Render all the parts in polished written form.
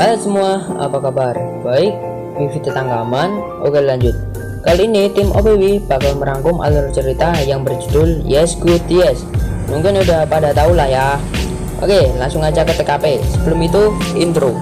Halo semua, apa kabar? Baik, Vivi tetanggaman. Oke lanjut. Kali ini tim OPW bakal merangkum alur cerita yang berjudul Yes Good Yes. Mungkin udah pada tahu lah ya. Oke, langsung aja ke TKP. Sebelum itu, intro.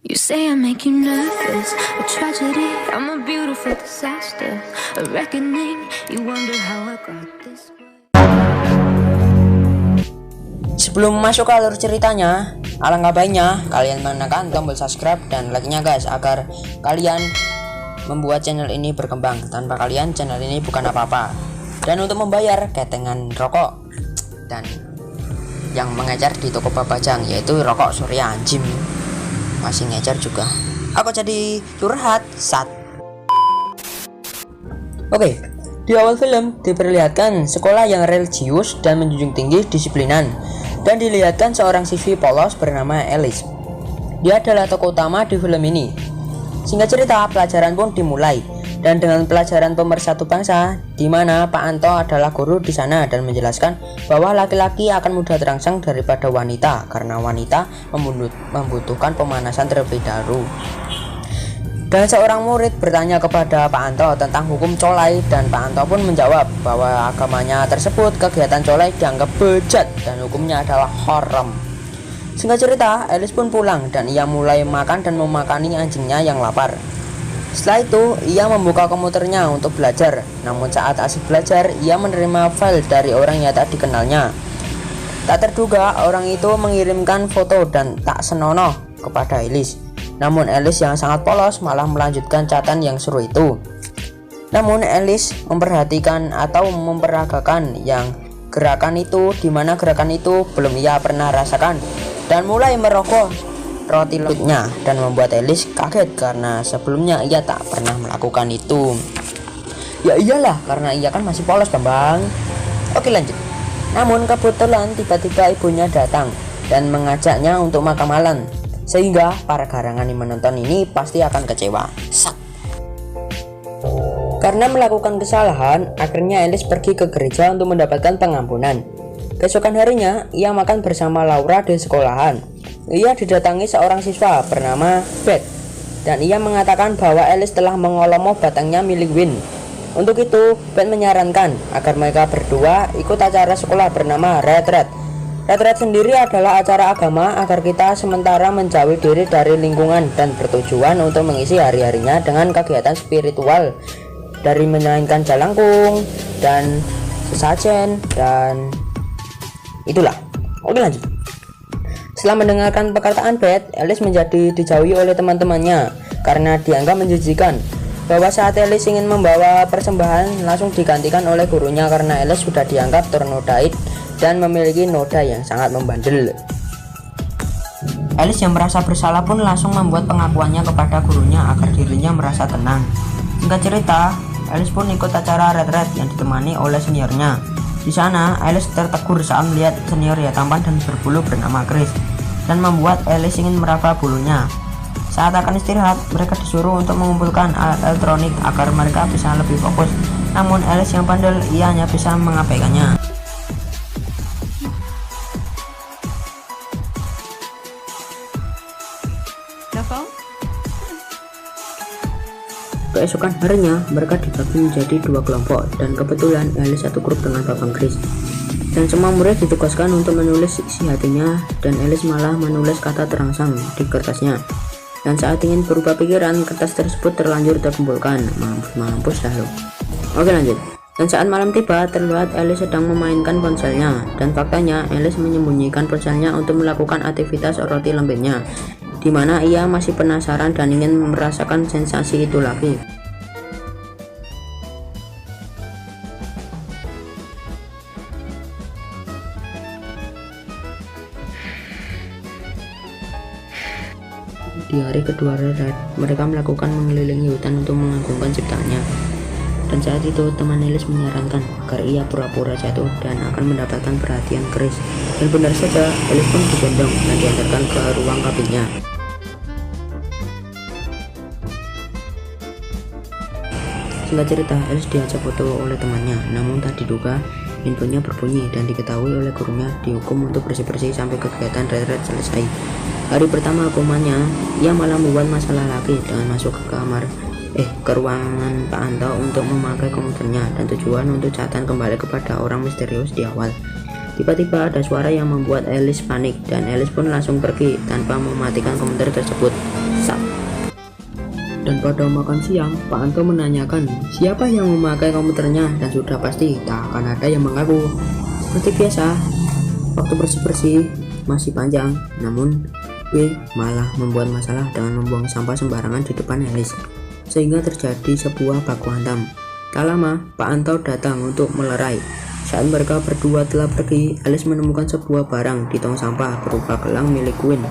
You say I make you nervous, a tragedy, I'm a beautiful disaster, a reckoning, you wonder how I got this way. Sebelum masuk ke alur ceritanya, alangkah baiknya kalian menekan tombol subscribe dan like-nya guys, agar kalian membuat channel ini berkembang. Tanpa kalian channel ini bukan apa-apa. Dan untuk membayar ketengan rokok dan yang mengejar di toko Babajang, yaitu rokok Surya Jim, masih ngejar juga. Aku jadi curhat saat. Oke, di awal film diperlihatkan sekolah yang religius dan menjunjung tinggi disiplinan, dan dilihatkan seorang siswi polos bernama Alice. Dia adalah tokoh utama di film ini. Singkat cerita, pelajaran pun dimulai, dan dengan pelajaran pemersatu bangsa, di mana Pak Anto adalah guru di sana dan menjelaskan bahwa laki-laki akan mudah terangsang daripada wanita karena wanita membutuhkan pemanasan terlebih dahulu. Dan seorang murid bertanya kepada Pak Anto tentang hukum colai, dan Pak Anto pun menjawab bahwa agamanya tersebut kegiatan colai dianggap bejat dan hukumnya adalah haram. Singkat cerita, Alice pun pulang dan ia mulai makan dan memakani anjingnya yang lapar. Setelah itu, ia membuka komputernya untuk belajar. Namun saat asik belajar, ia menerima file dari orang yang tak dikenalnya. Tak terduga, orang itu mengirimkan foto dan tak senonoh kepada Alice. Namun Alice yang sangat polos malah melanjutkan catatan yang seru itu. Namun Alice memperhatikan atau memperagakan yang gerakan itu, di mana gerakan itu belum ia pernah rasakan, dan mulai merokok roti lembutnya, dan membuat Alice kaget karena sebelumnya ia tak pernah melakukan itu. Ya iyalah, karena ia kan masih polos Bambang. Oke lanjut. Namun kebetulan tiba-tiba ibunya datang dan mengajaknya untuk makan malam, sehingga para garangan yang menonton ini pasti akan kecewa. Karena melakukan kesalahan, akhirnya Alice pergi ke gereja untuk mendapatkan pengampunan. Keesokan harinya, ia makan bersama Laura di sekolahan. Ia didatangi seorang siswa bernama Beth, dan ia mengatakan bahwa Alice telah mengolomoh batangnya milik Win. Untuk itu, Beth menyarankan agar mereka berdua ikut acara sekolah bernama Retreat. Retreat sendiri adalah acara agama agar kita sementara menjauhi diri dari lingkungan dan bertujuan untuk mengisi hari-harinya dengan kegiatan spiritual, dari memainkan jalangkung dan sesajen dan itulah. Oke lanjut. Setelah mendengarkan perkataan Beth, Alice menjadi dijauhi oleh teman-temannya karena dianggap menjijikan. Bahwa saat Alice ingin membawa persembahan, langsung digantikan oleh gurunya karena Alice sudah dianggap ternodaid dan memiliki noda yang sangat membandel. Alice yang merasa bersalah pun langsung membuat pengakuannya kepada gurunya agar dirinya merasa tenang. Singkat cerita, Alice pun ikut acara retret yang ditemani oleh seniornya. Di sana, Alice tertegur saat melihat senior yang tampan dan berbulu bernama Chris, dan membuat Alice ingin meraba bulunya. Saat akan istirahat, mereka disuruh untuk mengumpulkan alat elektronik agar mereka bisa lebih fokus. Namun Alice yang bandel, ia hanya bisa mengabaikannya. Keesokan harinya, mereka dibagi menjadi dua kelompok, dan kebetulan Alice satu grup dengan Babang Chris. Dan semua murid ditugaskan untuk menulis isi hatinya, dan Alice malah menulis kata terangsang di kertasnya. Dan saat ingin berubah pikiran, kertas tersebut terlanjur terkumpulkan. Mampus dah lo. Oke lanjut. Dan saat malam tiba, terlihat Alice sedang memainkan ponselnya, dan faktanya Alice menyembunyikan ponselnya untuk melakukan aktivitas roti lembutnya, di mana ia masih penasaran dan ingin merasakan sensasi itu lagi. Di hari kedua retret, mereka melakukan mengelilingi hutan untuk mengagungkan ciptaannya. Dan saat itu teman Alice menyarankan agar ia pura-pura jatuh dan akan mendapatkan perhatian Chris. Dan benar saja, Alice pun digendong dan diantarkan ke ruang kabinnya. Singkat cerita, Alice diajak foto oleh temannya, namun tak diduga handphonenya berbunyi dan diketahui oleh gurunya dihukum untuk bersih-bersih sampai kegiatan retret selesai. Hari pertama hukumannya, ia malah membuat masalah lagi dengan masuk ke ruangan Pak Anto untuk memakai komputernya dan tujuan untuk catatan kembali kepada orang misterius di awal. Tiba-tiba ada suara yang membuat Alice panik dan Alice pun langsung pergi tanpa mematikan komputer tersebut. Dan pada makan siang, Pak Anto menanyakan siapa yang memakai komputernya dan sudah pasti tak akan ada yang mengaku. Seperti biasa, waktu bersih-bersih masih panjang, namun W malah membuat masalah dengan membuang sampah sembarangan di depan Alice, sehingga terjadi sebuah baku hantam. Tak lama, Pak Anto datang untuk melerai. Saat mereka berdua telah pergi, Alice menemukan sebuah barang di tong sampah berupa gelang milik Gwen.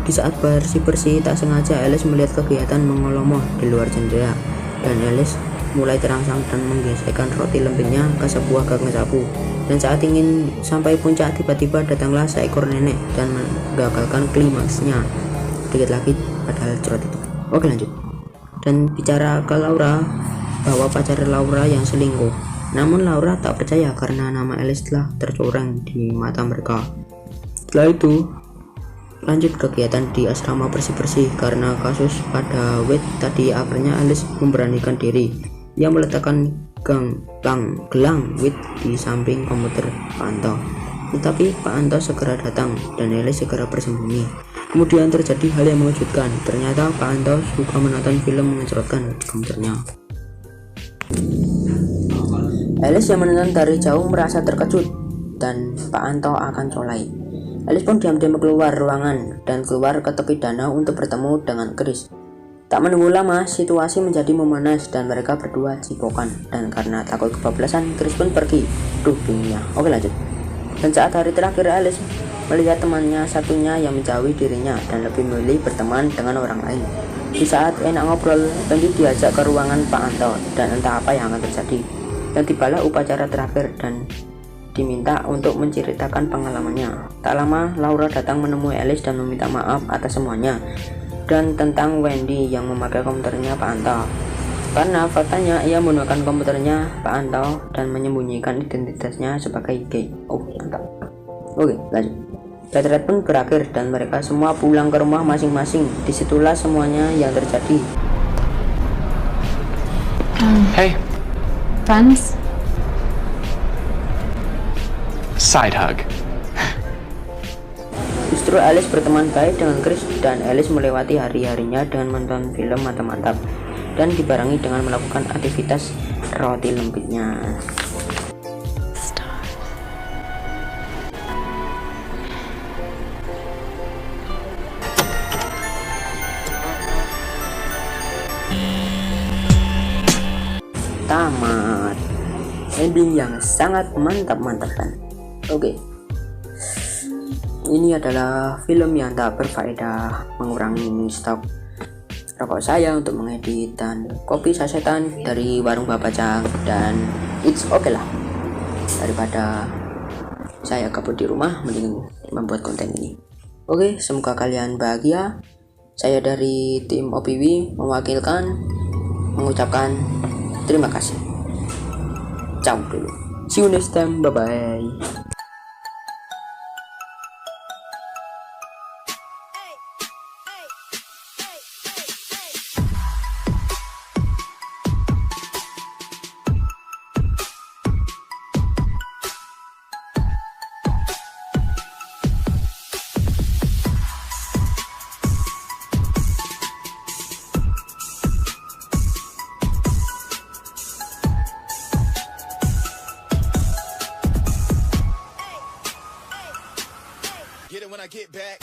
Di saat bersih-bersih, tak sengaja Alice melihat kegiatan mengolomoh di luar jendela, dan Alice mulai terangsang dan menggesekkan roti lembingnya ke sebuah gang sapu. Dan saat ingin sampai puncak, tiba-tiba datanglah seekor nenek dan menggagalkan klimaksnya. Sedikit lagi padahal cerot itu. Oke, lanjut. Dan bicara ke Laura bahwa pacar Laura yang selingkuh. Namun Laura tak percaya karena nama Alice telah tercoreng di mata mereka. Setelah itu lanjut kegiatan di asrama bersih-bersih. Karena kasus pada Wade tadi, akhirnya Alice memberanikan diri. Ia meletakkan gelang Wade di samping komputer Pak Anto. Tetapi Pak Anto segera datang dan Alice segera bersembunyi. Kemudian terjadi hal yang mengejutkan. Ternyata Pak Anto suka menonton film mencerotkan di komputernya. Alice yang menonton dari jauh merasa terkejut dan Pak Anto akan colai. Alice pun diam-diam keluar ruangan dan keluar ke tepi danau untuk bertemu dengan Chris. Tak menunggu lama, situasi menjadi memanas dan mereka berdua cipokan. Dan karena takut kebablasan, Chris pun pergi. Bingungnya. Oke, lanjut. Dan saat hari terakhir, Alice melihat temannya satunya yang menjauhi dirinya dan lebih memilih berteman dengan orang lain. Di saat enak ngobrol, lanjut diajak ke ruangan Pak Anto dan entah apa yang akan terjadi. Dan tibalah upacara terakhir dan diminta untuk menceritakan pengalamannya. Tak lama, Laura datang menemui Alice dan meminta maaf atas semuanya dan tentang Wendy yang memakai komputernya Pak Anto. Karena faktanya ia menggunakan komputernya Pak Anto dan menyembunyikan identitasnya sebagai gay. Oh, mantap. Oke, lanjut. Retret pun berakhir dan mereka semua pulang ke rumah masing-masing. Disitulah semuanya yang terjadi. Hey. Friends? Side hug. Justru Alice berteman baik dengan Chris dan Alice melewati hari-harinya dengan menonton film mantap-mantap dan dibarengi dengan melakukan aktivitas roti lembiknya. Tamat. Ending yang sangat mantap kan. Oke. Ini adalah film yang tak berfaedah, mengurangi stok rokok saya untuk mengedit, dan kopi sasetan dari warung Babacang, dan it's okay lah. Daripada saya kabut di rumah, mending membuat konten ini. Oke, semoga kalian bahagia. Saya dari tim OPW mengucapkan terima kasih. Ciao dulu. See you next time. Bye bye. Get it when I get back.